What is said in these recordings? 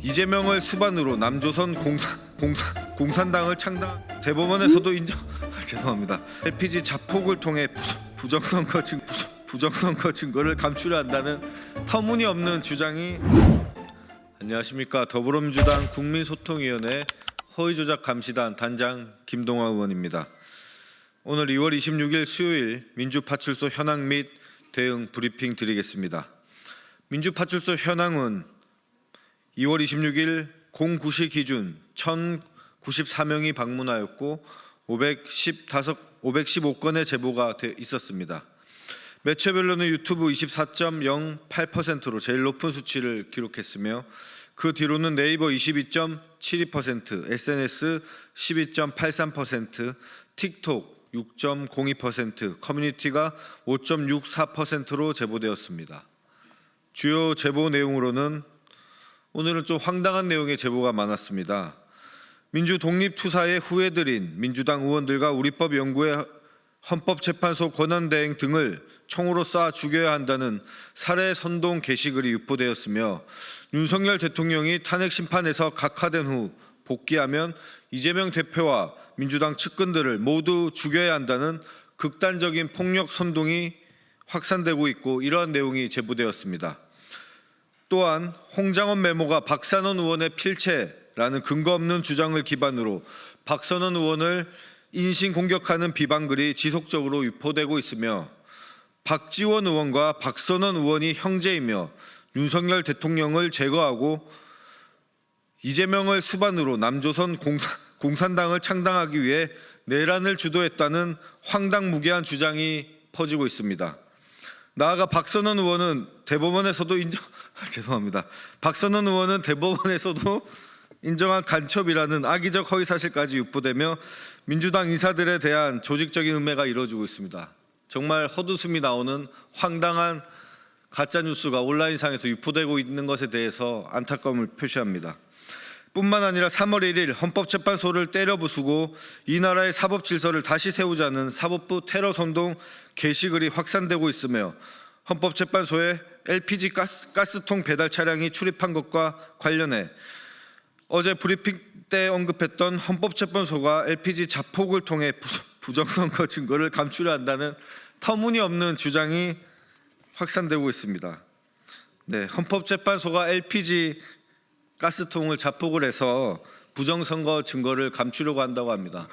이재명을 수반으로 남조선 공산당을 창당. 대법원에서도 인정. 죄송합니다. LPG 자폭을 통해 부정선거 증거를 감추려 한다는 터무니없는 주장이. 안녕하십니까. 더불어민주당 국민소통위원회 허위조작감시단 단장 김동화 의원입니다. 오늘 2월 26일 수요일 민주파출소 현황 및 대응 브리핑 드리겠습니다. 민주파출소 현황은 2월 26일 09시 기준 1,094명이 방문하였고 515건의 제보가 있었습니다. 매체별로는 유튜브 24.08%로 제일 높은 수치를 기록했으며 그 뒤로는 네이버 22.72%, SNS 12.83%, 틱톡 6.02%, 커뮤니티가 5.64%로 제보되었습니다. 주요 제보 내용으로는 오늘은 좀 황당한 내용의 제보가 많았습니다. 민주독립투사의 후예들인 민주당 의원들과 우리법연구회 헌법재판소 권한대행 등을 총으로 쏴 죽여야 한다는 살해 선동 게시글이 유포되었으며 윤석열 대통령이 탄핵 심판에서 각하된 후 복귀하면 이재명 대표와 민주당 측근들을 모두 죽여야 한다는 극단적인 폭력 선동이 확산되고 있고 이러한 내용이 제보되었습니다. 또한 홍장원 메모가 박선원 의원의 필체라는 근거 없는 주장을 기반으로 박선원 의원을 인신공격하는 비방글이 지속적으로 유포되고 있으며 박지원 의원과 박선원 의원이 형제이며 윤석열 대통령을 제거하고 이재명을 수반으로 남조선 공산당을 창당하기 위해 내란을 주도했다는 황당무계한 주장이 퍼지고 있습니다. 나아가 박선원 의원은 대법원에서도 인정한 간첩이라는 악의적 허위사실까지 유포되며 민주당 인사들에 대한 조직적인 음해가 이루어지고 있습니다. 정말 헛웃음이 나오는 황당한 가짜뉴스가 온라인상에서 유포되고 있는 것에 대해서 안타까움을 표시합니다. 뿐만 아니라 3월 1일 헌법재판소를 때려부수고 이 나라의 사법질서를 다시 세우자는 사법부 테러 선동 게시글이 확산되고 있으며 헌법재판소에 LPG 가스통 배달 차량이 출입한 것과 관련해 어제 브리핑 때 언급했던 헌법재판소가 LPG 자폭을 통해 부정선거 증거를 감추려 한다는 터무니없는 주장이 확산되고 있습니다. 네, 헌법재판소가 LPG 가스통을 자폭을 해서 부정선거 증거를 감추려고 한다고 합니다.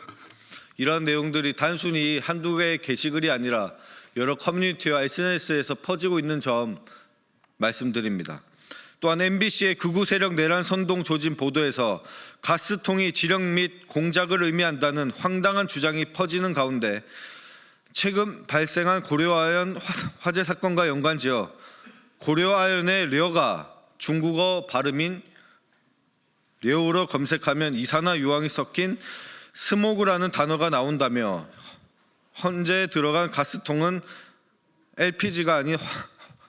이러한 내용들이 단순히 한두 개의 게시글이 아니라 여러 커뮤니티와 SNS에서 퍼지고 있는 점 말씀드립니다. 또한 MBC의 극우 세력 내란 선동 조진 보도에서 가스통이 지령 및 공작을 의미한다는 황당한 주장이 퍼지는 가운데 최근 발생한 고려아연 화재 사건과 연관지어 고려아연의 려가 중국어 발음인 려우로 검색하면 이산화 유황이 섞인 스모그라는 단어가 나온다며 현재 들어간 가스통은 LPG가 아닌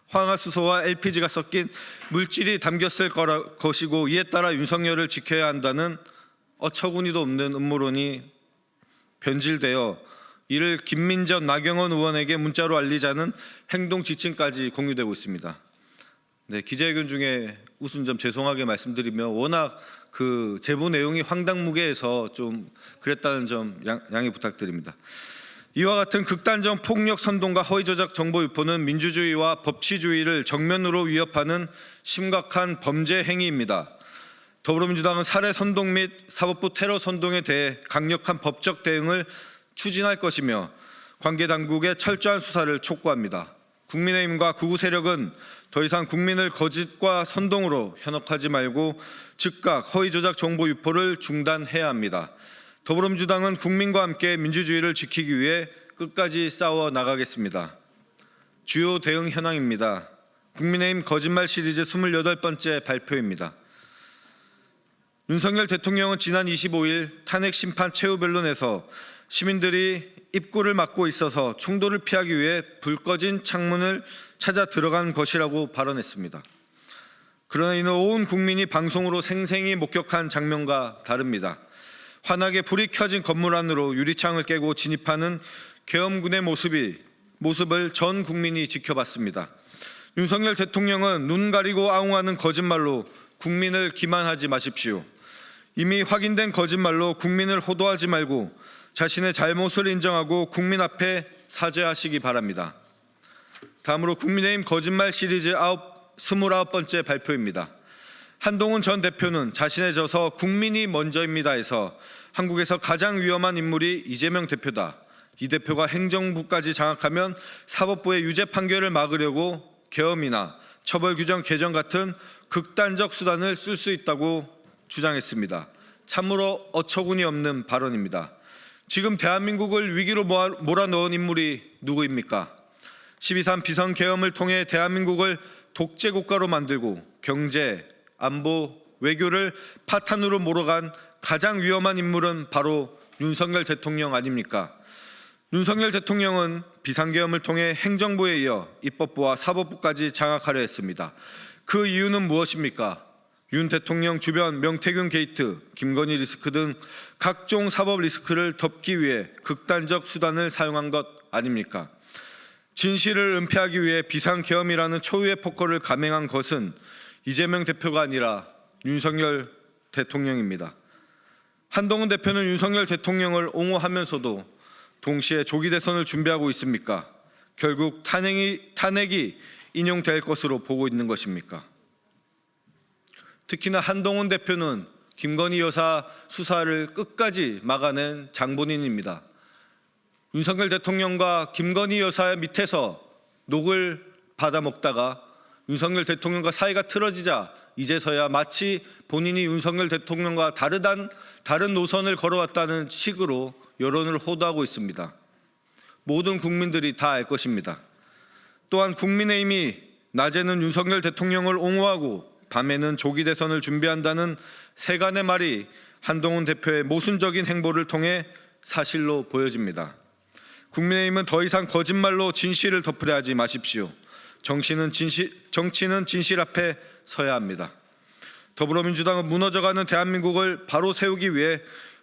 황화수소와 LPG가 섞인 물질이 담겼을 것이고 이에 따라 윤석열을 지켜야 한다는 어처구니도 없는 음모론이 변질되어 이를 김민전, 나경원 의원에게 문자로 알리자는 행동 지침까지 공유되고 있습니다. 네, 기자회견 중에 웃은 점 죄송하게 말씀드리며 워낙 그 제보 내용이 황당무계해서 좀 그랬다는 점 양해 부탁드립니다. 이와 같은 극단적 폭력 선동과 허위조작 정보 유포는 민주주의와 법치주의를 정면으로 위협하는 심각한 범죄 행위입니다. 더불어민주당은 살해 선동 및 사법부 테러 선동에 대해 강력한 법적 대응을 추진할 것이며 관계 당국의 철저한 수사를 촉구합니다. 국민의힘과 극우 세력은 더 이상 국민을 거짓과 선동으로 현혹하지 말고 즉각 허위조작 정보 유포를 중단해야 합니다. 더불어민주당은 국민과 함께 민주주의를 지키기 위해 끝까지 싸워 나가겠습니다. 주요 대응 현황입니다. 국민의힘 거짓말 시리즈 28번째 발표입니다. 윤석열 대통령은 지난 25일 탄핵 심판 최후 변론에서 시민들이 입구를 막고 있어서 충돌을 피하기 위해 불 꺼진 창문을 찾아 들어간 것이라고 발언했습니다. 그러나 이는 온 국민이 방송으로 생생히 목격한 장면과 다릅니다. 환하게 불이 켜진 건물 안으로 유리창을 깨고 진입하는 계엄군의 모습을 전 국민이 지켜봤습니다. 윤석열 대통령은 눈 가리고 아웅하는 거짓말로 국민을 기만하지 마십시오. 이미 확인된 거짓말로 국민을 호도하지 말고 자신의 잘못을 인정하고 국민 앞에 사죄하시기 바랍니다. 다음으로 국민의힘 거짓말 시리즈 29번째 발표입니다. 한동훈 전 대표는 자신의 저서 국민이 먼저입니다에서 한국에서 가장 위험한 인물이 이재명 대표다. 이 대표가 행정부까지 장악하면 사법부의 유죄 판결을 막으려고 계엄이나 처벌 규정 개정 같은 극단적 수단을 쓸 수 있다고 주장했습니다. 참으로 어처구니 없는 발언입니다. 지금 대한민국을 위기로 몰아넣은 인물이 누구입니까? 12.3 비선계엄을 통해 대한민국을 독재국가로 만들고 경제, 안보, 외교를 파탄으로 몰아간 가장 위험한 인물은 바로 윤석열 대통령 아닙니까? 윤석열 대통령은 비상계엄을 통해 행정부에 이어 입법부와 사법부까지 장악하려 했습니다. 그 이유는 무엇입니까? 윤 대통령 주변 명태균 게이트, 김건희 리스크 등 각종 사법 리스크를 덮기 위해 극단적 수단을 사용한 것 아닙니까? 진실을 은폐하기 위해 비상계엄이라는 초유의 폭거를 감행한 것은 이재명 대표가 아니라 윤석열 대통령입니다. 한동훈 대표는 윤석열 대통령을 옹호하면서도 동시에 조기 대선을 준비하고 있습니까? 결국 탄핵이 인용될 것으로 보고 있는 것입니까? 특히나 한동훈 대표는 김건희 여사 수사를 끝까지 막아낸 장본인입니다. 윤석열 대통령과 김건희 여사 밑에서 녹을 받아먹다가 윤석열 대통령과 사이가 틀어지자 이제서야 마치 본인이 윤석열 대통령과 다른 노선을 걸어왔다는 식으로 여론을 호도하고 있습니다. 모든 국민들이 다 알 것입니다. 또한 국민의힘이 낮에는 윤석열 대통령을 옹호하고 밤에는 조기 대선을 준비한다는 세간의 말이 한동훈 대표의 모순적인 행보를 통해 사실로 보여집니다. 국민의힘은 더 이상 거짓말로 진실을 덮으려 하지 마십시오. 정치는 진실 앞에 서야 합니다. 더불어민주당은 무너져가는 대한민국을 바로 세우기 위해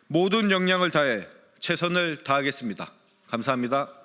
모든 역량을 다해 최선을 다하겠습니다. 감사합니다.